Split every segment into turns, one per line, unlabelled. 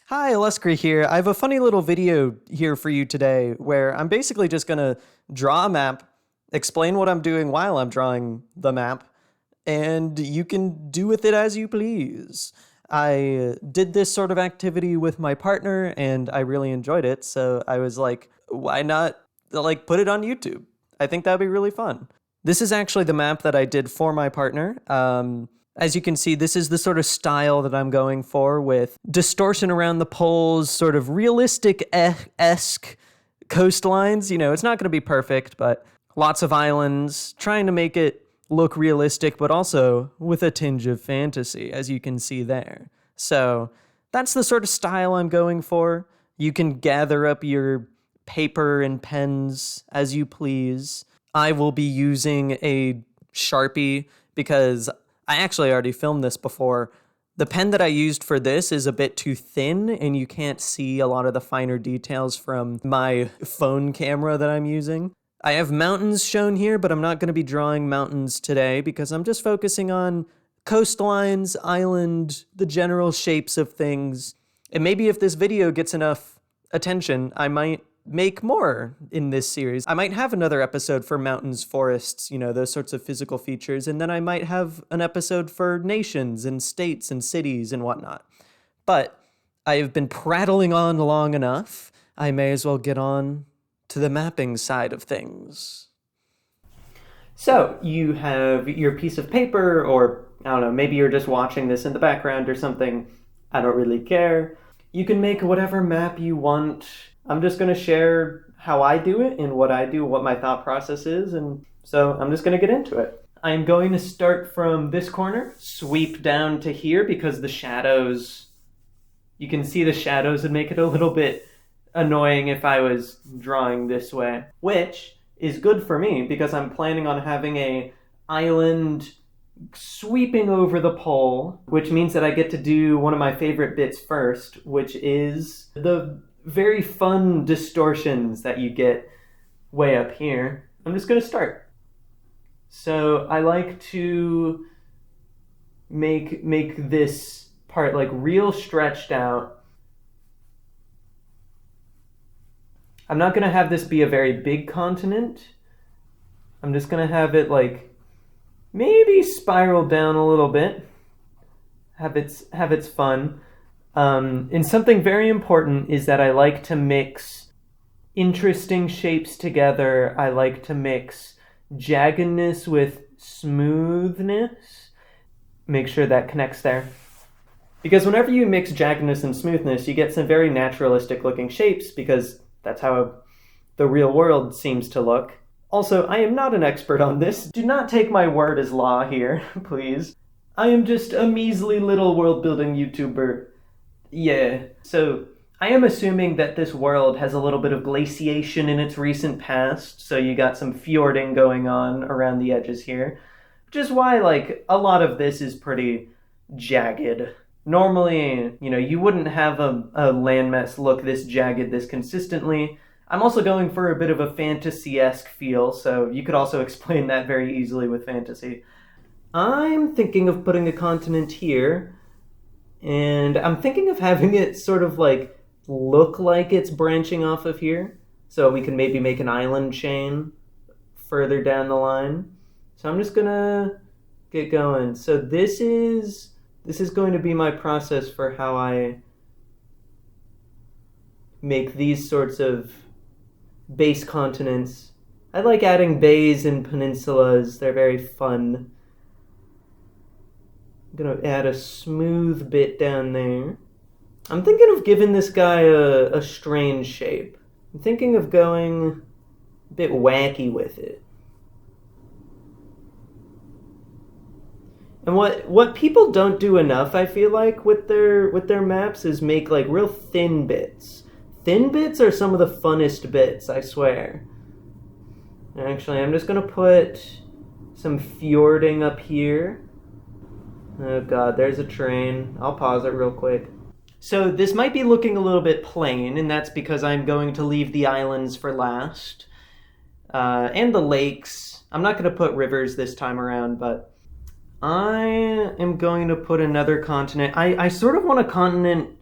Hi, Uluscri here. I have a funny little video here for you today where I'm basically just going to draw a map, explain what I'm doing while I'm drawing the map, and you can do with it as you please. I did this sort of activity with my partner and I really enjoyed it, so I was like, why not put it on YouTube? I think that'd be really fun. This is actually the map that I did for my partner. As you can see, this is the sort of style that I'm going for, with distortion around the poles, sort of realistic-esque coastlines. You know, it's not going to be perfect, but lots of islands, trying to make it look realistic, but also with a tinge of fantasy, as you can see there. So that's the sort of style I'm going for. You can gather up your paper and pens as you please. I will be using a Sharpie because I actually already filmed this before. The pen that I used for this is a bit too thin and you can't see a lot of the finer details from my phone camera that I'm using. I have mountains shown here, but I'm not going to be drawing mountains today because I'm just focusing on coastlines, island, the general shapes of things. And maybe if this video gets enough attention, I might make more in this series. I might have another episode for mountains, forests, you know, those sorts of physical features, and then I might have an episode for nations and states and cities and whatnot. But I have been prattling on long enough. I may as well get on to the mapping side of things. So you have your piece of paper, or I don't know, maybe you're just watching this in the background or something. I don't really care. You can make whatever map you want. I'm just going to share how I do it and what I do, what my thought process is, and so I'm just going to get into it. I'm going to start from this corner, sweep down to here because the shadows, you can see the shadows would make it a little bit annoying if I was drawing this way, which is good for me because I'm planning on having a island sweeping over the pole, which means that I get to do one of my favorite bits first, which is the very fun distortions that you get way up here. I'm just going to start. So I like to make this part like real stretched out. I'm not going to have this be a very big continent. I'm just going to have it like maybe spiral down a little bit. Have its fun. And something very important is that I like to mix interesting shapes together. I like to mix jaggedness with smoothness. Make sure that connects there. Because whenever you mix jaggedness and smoothness, you get some very naturalistic looking shapes because that's how the real world seems to look. Also, I am not an expert on this. Do not take my word as law here, please. I am just a measly little world-building YouTuber. Yeah, so I am assuming that this world has a little bit of glaciation in its recent past, so you got some fjording going on around the edges here, which is why, like, a lot of this is pretty jagged. Normally, you know, you wouldn't have a landmass look this jagged this consistently. I'm also going for a bit of a fantasy-esque feel, so you could also explain that very easily with fantasy. I'm thinking of putting a continent here, and I'm thinking of having it sort of like look like it's branching off of here. So we can maybe make an island chain further down the line. So I'm just gonna get going. So this is going to be my process for how I make these sorts of base continents. I like adding bays and peninsulas. They're very fun. I'm going to add a smooth bit down there. I'm thinking of giving this guy a strange shape. I'm thinking of going a bit wacky with it. And what people don't do enough, I feel like, with their maps is make like real thin bits. Thin bits are some of the funnest bits, I swear. Actually, I'm just going to put some fjording up here. Oh god, there's a train. I'll pause it real quick. So this might be looking a little bit plain, and that's because I'm going to leave the islands for last. And the lakes. I'm not going to put rivers this time around, but I am going to put another continent. I sort of want a continent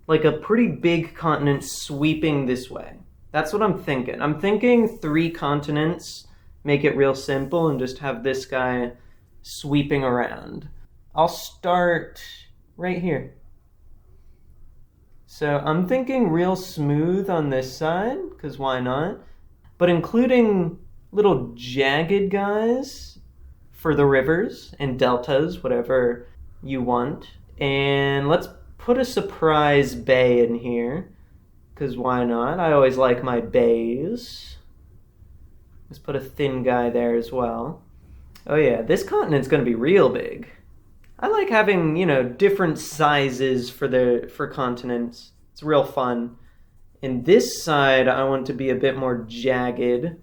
like a pretty big continent sweeping this way. That's what I'm thinking. I'm thinking 3 continents, make it real simple, and just have this guy sweeping around. I'll start right here. So I'm thinking real smooth on this side, because why not? But including little jagged guys for the rivers and deltas, whatever you want. And let's put a surprise bay in here, because why not? I always like my bays. Let's put a thin guy there as well. Oh yeah, this continent's gonna be real big. I like having, different sizes for continents. It's real fun. And this side, I want to be a bit more jagged. And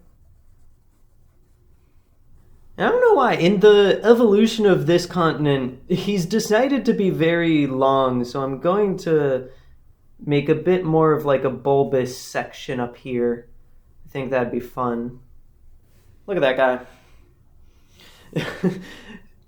I don't know why. In the evolution of this continent, he's decided to be very long, so I'm going to make a bit more of like a bulbous section up here. I think that'd be fun. Look at that guy.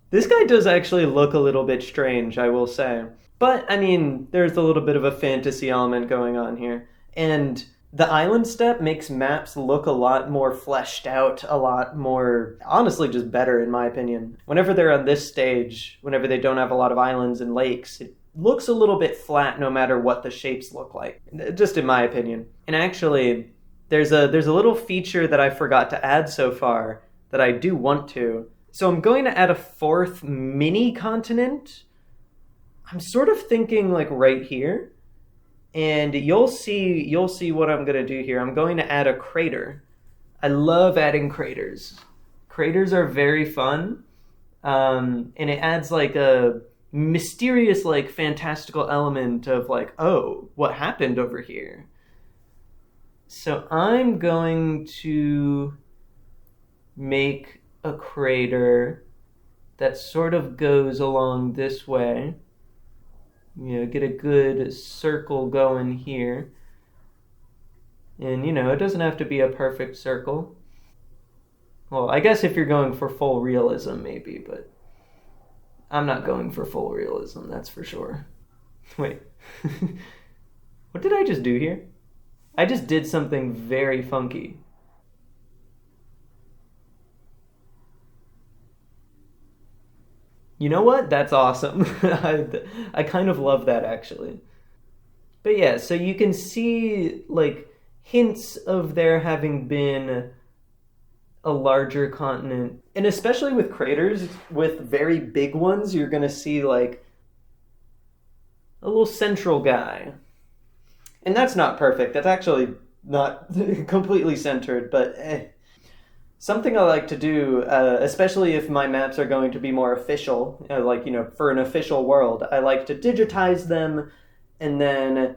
This guy does actually look a little bit strange, I will say. But, I mean, there's a little bit of a fantasy element going on here. And the island step makes maps look a lot more fleshed out, a lot more, honestly, just better, in my opinion. Whenever they're on this stage, whenever they don't have a lot of islands and lakes, it looks a little bit flat no matter what the shapes look like, just in my opinion. And actually, there's a little feature that I forgot to add so far that I do want to. So I'm going to add a 4th mini continent. I'm sort of thinking like right here. And you'll see what I'm going to do here. I'm going to add a crater. I love adding craters. Craters are very fun. And it adds like a mysterious, like fantastical element of like, oh, what happened over here? So I'm going to make a crater that sort of goes along this way. Get a good circle going here. And, it doesn't have to be a perfect circle. Well, I guess if you're going for full realism, maybe, but I'm not going for full realism, that's for sure. Wait. What did I just do here? I just did something very funky. You know what? That's awesome. I kind of love that, actually. But yeah, so you can see, like, hints of there having been a larger continent. And especially with craters, with very big ones, you're going to see, like, a little central guy. And that's not perfect. That's actually not completely centered, but something I like to do, especially if my maps are going to be more official, for an official world, I like to digitize them and then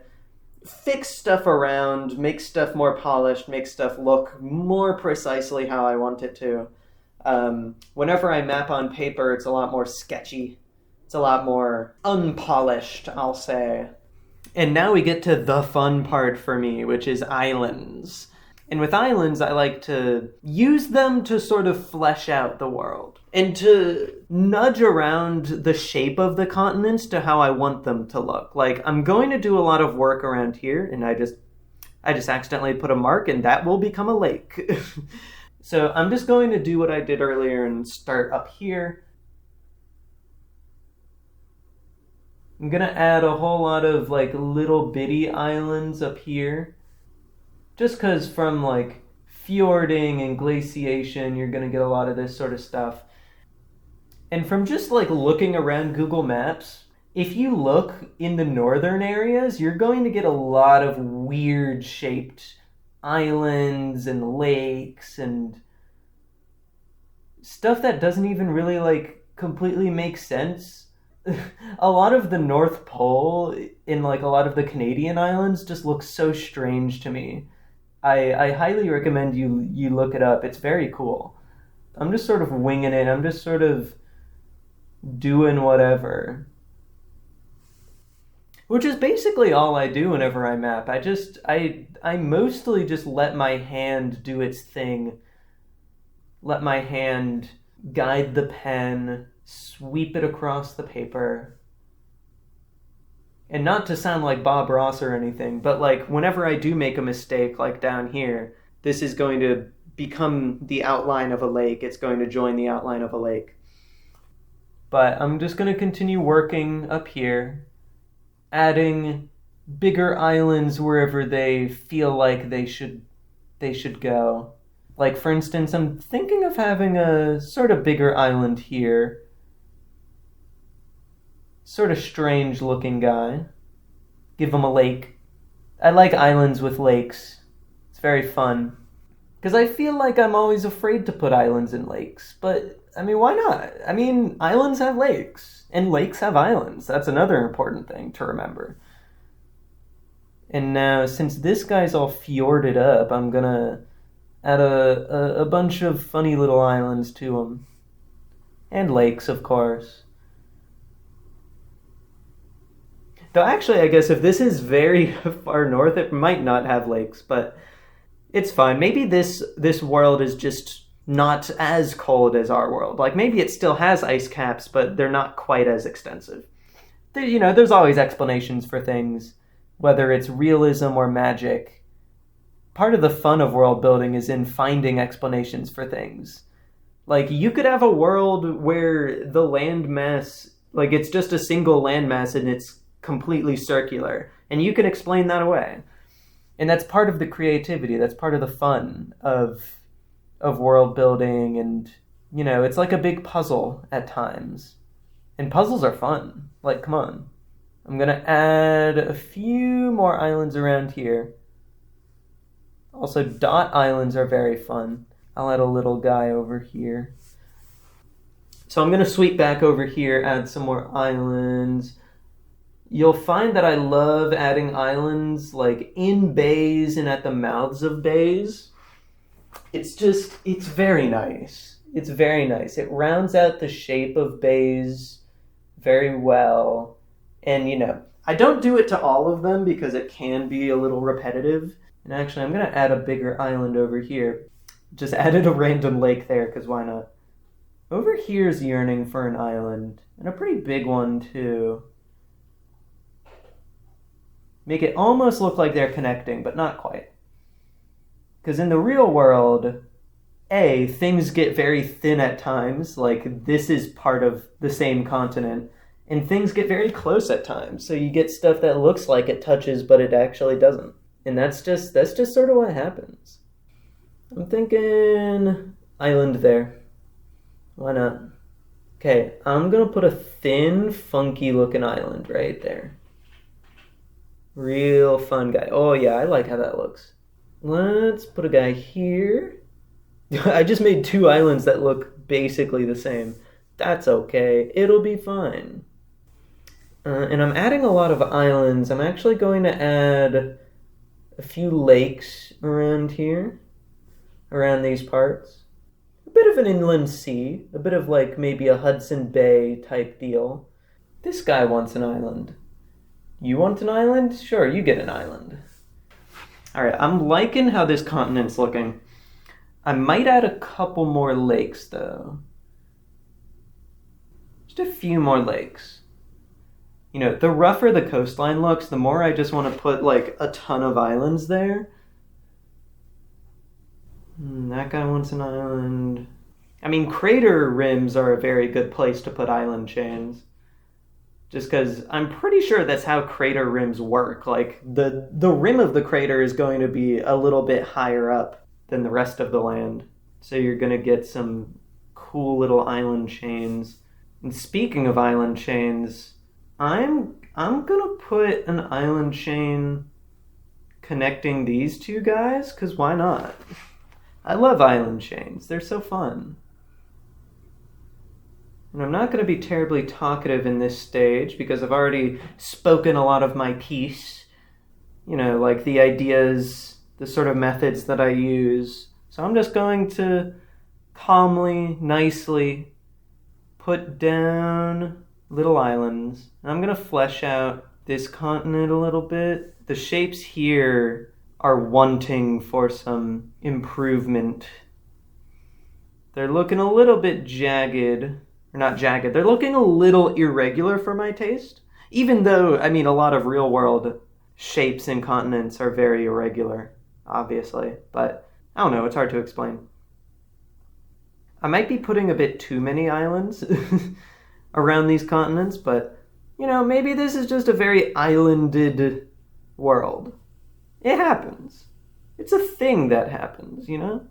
fix stuff around, make stuff more polished, make stuff look more precisely how I want it to. Whenever I map on paper, it's a lot more sketchy. It's a lot more unpolished, I'll say. And now we get to the fun part for me, which is islands. And with islands, I like to use them to sort of flesh out the world and to nudge around the shape of the continents to how I want them to look. Like, I'm going to do a lot of work around here, and I just accidentally put a mark, and that will become a lake. So I'm just going to do what I did earlier and start up here. I'm going to add a whole lot of, like, little bitty islands up here. Just because from, like, fjording and glaciation, you're going to get a lot of this sort of stuff. And from just, like, looking around Google Maps, if you look in the northern areas, you're going to get a lot of weird-shaped islands and lakes and stuff that doesn't even really, like, completely make sense. A lot of the North Pole in, like, a lot of the Canadian islands just looks so strange to me. I highly recommend you look it up. It's very cool. I'm just sort of winging it. I'm just sort of doing whatever. Which is basically all I do whenever I map. I mostly just let my hand do its thing. Let my hand guide the pen, sweep it across the paper. And not to sound like Bob Ross or anything, but like whenever I do make a mistake, like down here, this is going to become the outline of a lake. It's going to join the outline of a lake. But I'm just going to continue working up here, adding bigger islands wherever they feel like they should go. Like, for instance, I'm thinking of having a sort of bigger island here. Sort of strange looking guy. Give him a lake. I like islands with lakes. It's very fun. Because I feel like I'm always afraid to put islands in lakes. But, I mean, why not? I mean, islands have lakes. And lakes have islands. That's another important thing to remember. And now, since this guy's all fjorded up, I'm gonna add a bunch of funny little islands to him. And lakes, of course. Though actually, I guess if this is very far north, it might not have lakes, but it's fine. Maybe this world is just not as cold as our world. Like, maybe it still has ice caps, but they're not quite as extensive. There's always explanations for things, whether it's realism or magic. Part of the fun of world building is in finding explanations for things. Like, you could have a world where the landmass, like, it's just a single landmass and it's completely circular, and you can explain that away. And that's part of the creativity. That's part of the fun of world building, and it's like a big puzzle at times. And puzzles are fun. Like, come on. I'm gonna add a few more islands around here. Also, dot islands are very fun. I'll add a little guy over here. So I'm gonna sweep back over here, add some more islands. You'll find that I love adding islands like in bays and at the mouths of bays. It's very nice. It's very nice. It rounds out the shape of bays very well. And, I don't do it to all of them because it can be a little repetitive. And actually, I'm going to add a bigger island over here. Just added a random lake there because why not? Over here's yearning for an island. And a pretty big one, too. Make it almost look like they're connecting, but not quite. Because in the real world, things get very thin at times, like this is part of the same continent, and things get very close at times. So you get stuff that looks like it touches, but it actually doesn't. And that's just sort of what happens. I'm thinking island there. Why not? Okay, I'm gonna put a thin, funky looking island right there. Real fun guy. Oh yeah, I like how that looks. Let's put a guy here. I just made 2 islands that look basically the same. That's okay. It'll be fine. And I'm adding a lot of islands. I'm actually going to add a few lakes around here. Around these parts. A bit of an inland sea. A bit of like maybe a Hudson Bay type deal. This guy wants an island. You want an island? Sure, you get an island. Alright, I'm liking how this continent's looking. I might add a couple more lakes, though. Just a few more lakes. The rougher the coastline looks, the more I just want to put, like, a ton of islands there. That guy wants an island. I mean, crater rims are a very good place to put island chains. Just because I'm pretty sure that's how crater rims work. Like, the rim of the crater is going to be a little bit higher up than the rest of the land. So you're going to get some cool little island chains. And speaking of island chains, I'm going to put an island chain connecting these 2 guys, because why not? I love island chains. They're so fun. And I'm not going to be terribly talkative in this stage because I've already spoken a lot of my piece. Like the ideas, the sort of methods that I use. So I'm just going to calmly, nicely put down little islands. And I'm going to flesh out this continent a little bit. The shapes here are wanting for some improvement. They're looking a little bit jagged. Or not jagged. They're looking a little irregular for my taste. Even though, I mean, a lot of real world shapes and continents are very irregular, obviously. But I don't know, it's hard to explain. I might be putting a bit too many islands around these continents, but, you know, maybe this is just a very islanded world. It happens. It's a thing that happens, you know?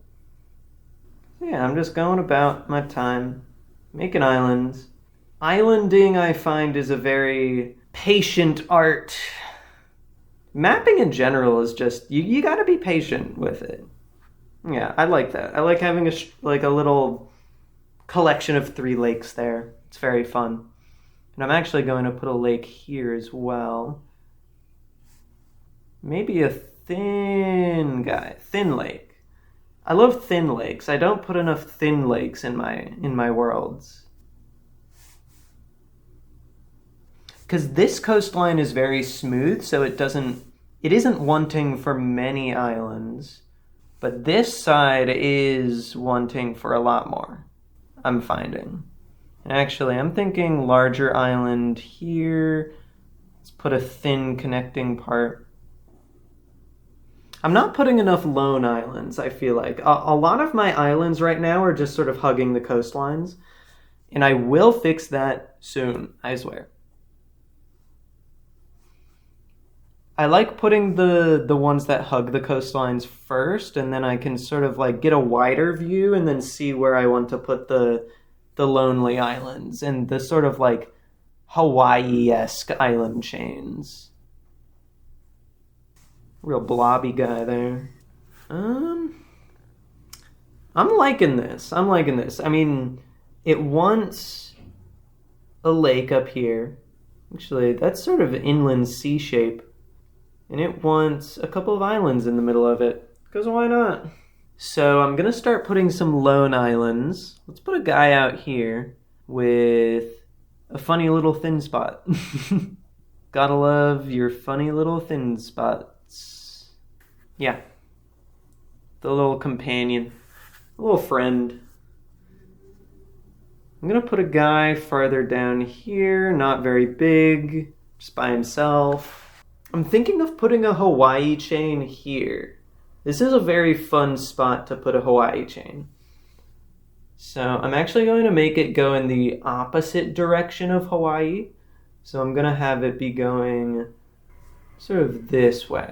Yeah, I'm just going about my time, making islands. Islanding, I find, is a very patient art. Mapping in general is just, you gotta be patient with it. Yeah, I like that. I like having a little collection of 3 lakes there. It's very fun. And I'm actually going to put a lake here as well. Maybe a thin lake. I love thin lakes. I don't put enough thin lakes in my worlds. Because this coastline is very smooth, so it isn't wanting for many islands. But this side is wanting for a lot more, I'm finding. Actually, I'm thinking larger island here. Let's put a thin connecting part. I'm not putting enough lone islands, I feel like. A lot of my islands right now are just sort of hugging the coastlines. And I will fix that soon, I swear. I like putting the ones that hug the coastlines first, and then I can sort of like get a wider view and then see where I want to put the lonely islands and the sort of like Hawaii-esque island chains. Real blobby guy there. I'm liking this. I mean, it wants a lake up here. Actually, that's sort of inland sea shape. And it wants a couple of islands in the middle of it. Because why not? So I'm going to start putting some lone islands. Let's put a guy out here with a funny little thin spot. Gotta love your funny little thin spots. Yeah. The little companion. A little friend. I'm going to put a guy farther down here. Not very big. Just by himself. I'm thinking of putting a Hawaii chain here. This is a very fun spot to put a Hawaii chain. So I'm actually going to make it go in the opposite direction of Hawaii. So I'm going to have it be going sort of this way.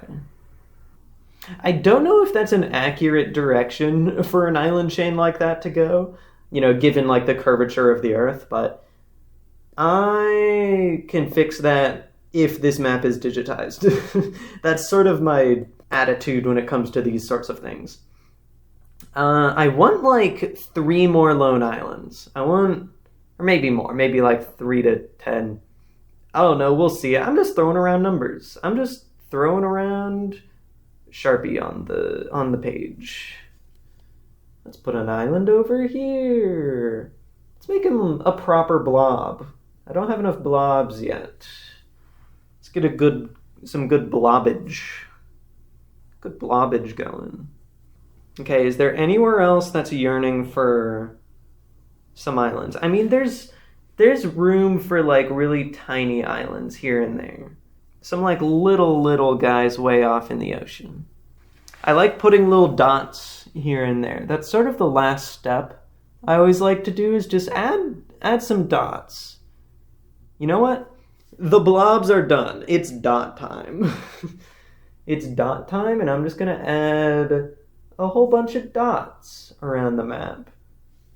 I don't know if that's an accurate direction for an island chain like that to go, you know, given like the curvature of the Earth, but I can fix that if this map is digitized. That's sort of my attitude when it comes to these sorts of things. I want like 3 more lone islands. Or maybe more, maybe like 3 to 10. I don't know, we'll see. I'm just throwing around numbers. I'm just throwing around Sharpie on the page. Let's put an island over here. Let's make him a proper blob. I don't have enough blobs yet. Let's get some good blobbage. Good blobbage going. Okay, is there anywhere else that's yearning for some islands? I mean, there's room for like really tiny islands here and there. Some like little guys way off in the ocean. I like putting little dots here and there. That's sort of the last step I always like to do, is just add some dots. You know what? The blobs are done. It's dot time. It's dot time, and I'm just going to add a whole bunch of dots around the map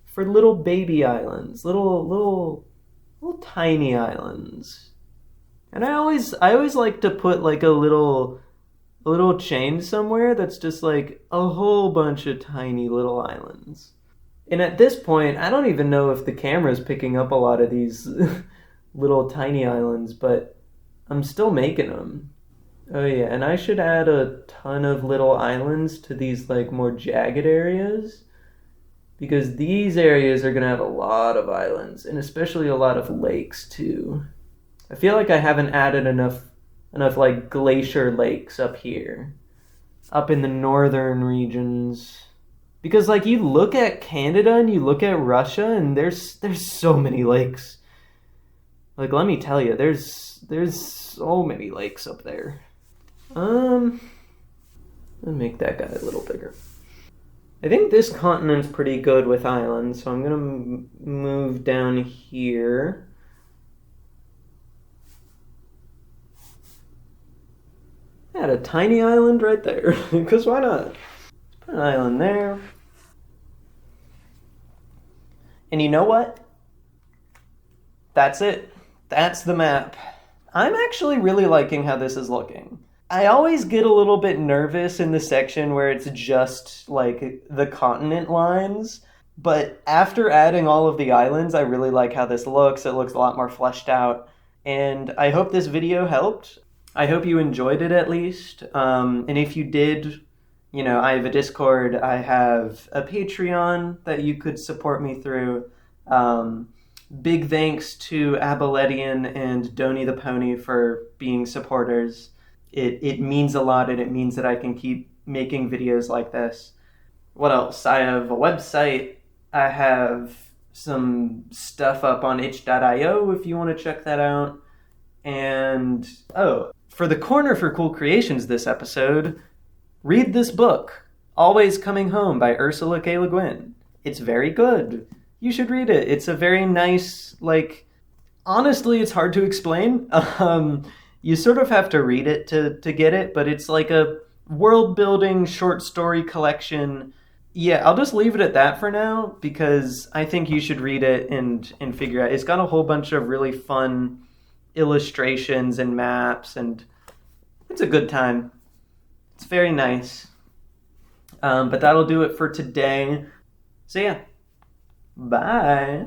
for little baby islands, little tiny islands. And I always like to put like a little chain somewhere that's just like a whole bunch of tiny little islands. And at this point, I don't even know if the camera's picking up a lot of these little tiny islands, but I'm still making them. Oh yeah, and I should add a ton of little islands to these like more jagged areas, because these areas are gonna have a lot of islands, and especially a lot of lakes too. I feel like I haven't added enough like glacier lakes up here, up in the northern regions. Because like you look at Canada and you look at Russia and there's so many lakes. Like, let me tell you, there's so many lakes up there. I'll make that guy a little bigger. I think this continent's pretty good with islands, so I'm gonna move down here. Add a tiny island right there, because why not? Let's put an island there. And you know what? That's it. That's the map. I'm actually really liking how this is looking. I always get a little bit nervous in the section where it's just like the continent lines, but after adding all of the islands, I really like how this looks. It looks a lot more fleshed out, and I hope this video helped. I hope you enjoyed it at least. And if you did, I have a Discord, I have a Patreon that you could support me through. Big thanks to Abaletian and Donny the Pony for being supporters. It means a lot, and it means that I can keep making videos like this. What else? I have a website. I have some stuff up on itch.io if you want to check that out. And, for the corner for cool creations this episode, read this book, Always Coming Home by Ursula K. Le Guin. It's very good. You should read it. It's a very nice, honestly, it's hard to explain. You sort of have to read it to get it, but it's like a world-building short story collection. Yeah, I'll just leave it at that for now, because I think you should read it and figure out. It's got a whole bunch of really fun illustrations and maps, and it's a good time. It's very nice. But that'll do it for today. So yeah, bye.